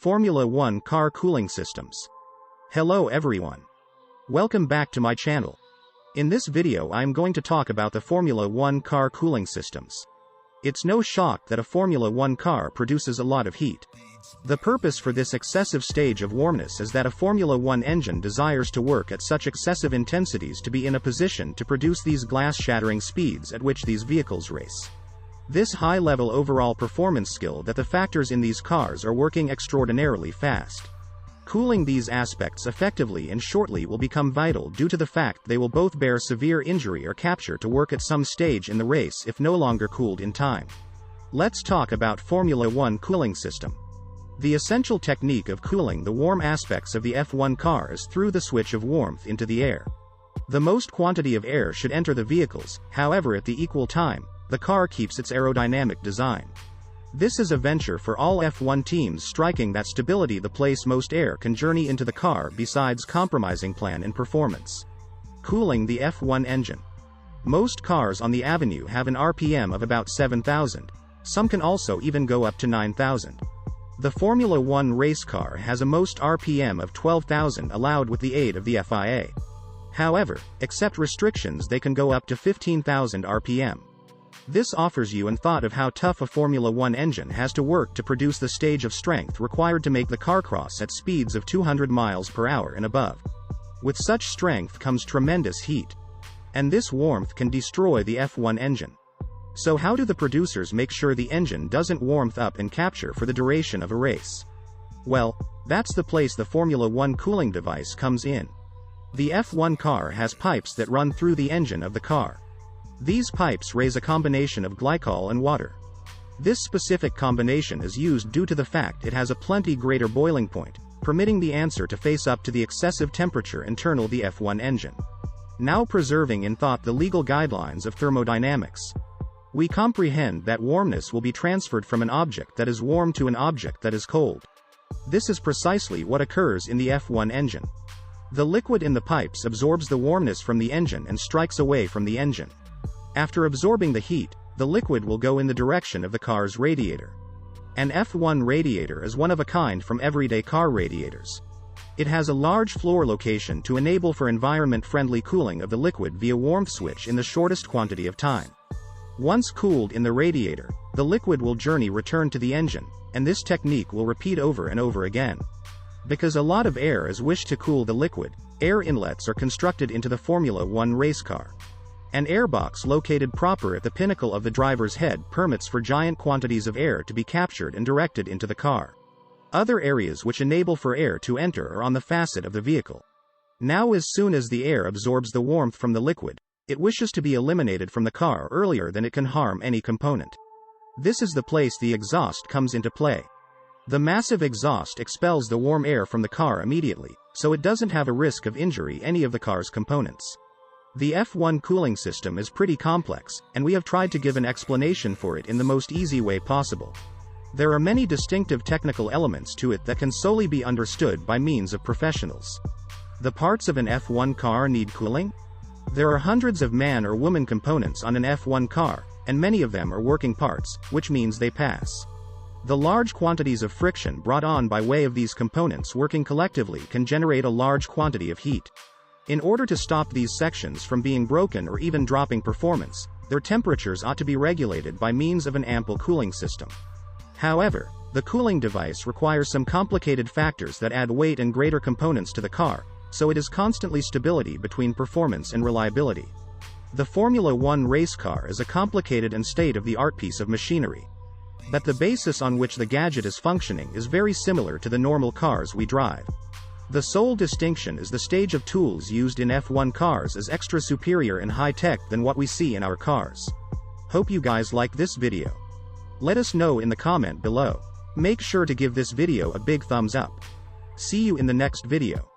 Formula One car cooling systems. Hello everyone. Welcome back to my channel. In this video I am going to talk about the Formula One car cooling systems. It's no shock that a Formula One car produces a lot of heat. The purpose for this excessive stage of warmness is that a Formula One engine desires to work at such excessive intensities to be in a position to produce these glass-shattering speeds at which these vehicles race. This high-level overall performance skill that the factors in these cars are working extraordinarily fast. Cooling these aspects effectively and shortly will become vital due to the fact they will both bear severe injury or capture to work at some stage in the race if no longer cooled in time. Let's talk about Formula One cooling system. The essential technique of cooling the warm aspects of the F1 car is through the switch of warmth into the air. The most quantity of air should enter the vehicles, however at the equal time, the car keeps its aerodynamic design. This is a venture for all F1 teams, striking that stability the place most air can journey into the car besides compromising plan and performance. Cooling the F1 engine. Most cars on the avenue have an RPM of about 7,000. Some can also even go up to 9,000. The Formula One race car has a most RPM of 12,000 allowed with the aid of the FIA. However, except restrictions, they can go up to 15,000 RPM. This offers you an thought of how tough a Formula One engine has to work to produce the stage of strength required to make the car cross at speeds of 200 miles per hour and above. With such strength comes tremendous heat. And this warmth can destroy the F1 engine. So how do the producers make sure the engine doesn't warm up and capture for the duration of a race? Well, that's the place the Formula One cooling device comes in. The F1 car has pipes that run through the engine of the car. These pipes raise a combination of glycol and water. This specific combination is used due to the fact it has a plenty greater boiling point, permitting the answer to face up to the excessive temperature internal the F1 engine. Now preserving in thought the legal guidelines of thermodynamics. We comprehend that warmness will be transferred from an object that is warm to an object that is cold. This is precisely what occurs in the F1 engine. The liquid in the pipes absorbs the warmness from the engine and strikes away from the engine. After absorbing the heat, the liquid will go in the direction of the car's radiator. An F1 radiator is one of a kind from everyday car radiators. It has a large floor location to enable for environment-friendly cooling of the liquid via warmth switch in the shortest quantity of time. Once cooled in the radiator, the liquid will return to the engine, and this technique will repeat over and over again. Because a lot of air is wished to cool the liquid, air inlets are constructed into the Formula One race car. An airbox located proper at the pinnacle of the driver's head permits for giant quantities of air to be captured and directed into the car. Other areas which enable for air to enter are on the facet of the vehicle. Now as soon as the air absorbs the warmth from the liquid, it wishes to be eliminated from the car earlier than it can harm any component. This is the place the exhaust comes into play. The massive exhaust expels the warm air from the car immediately, so it doesn't have a risk of injury any of the car's components. The F1 cooling system is pretty complex, and we have tried to give an explanation for it in the most easy way possible. There are many distinctive technical elements to it that can solely be understood by means of professionals. The parts of an F1 car need cooling? There are hundreds of man or woman components on an F1 car, and many of them are working parts, which means they pass. The large quantities of friction brought on by way of these components working collectively can generate a large quantity of heat. In order to stop these sections from being broken or even dropping performance, their temperatures ought to be regulated by means of an ample cooling system. However, the cooling device requires some complicated factors that add weight and greater components to the car, so it is constantly stability between performance and reliability. The Formula One race car is a complicated and state-of-the-art piece of machinery. But the basis on which the gadget is functioning is very similar to the normal cars we drive. The sole distinction is the stage of tools used in F1 cars is extra superior and high-tech than what we see in our cars. Hope you guys like this video. Let us know in the comment below. Make sure to give this video a big thumbs up. See you in the next video.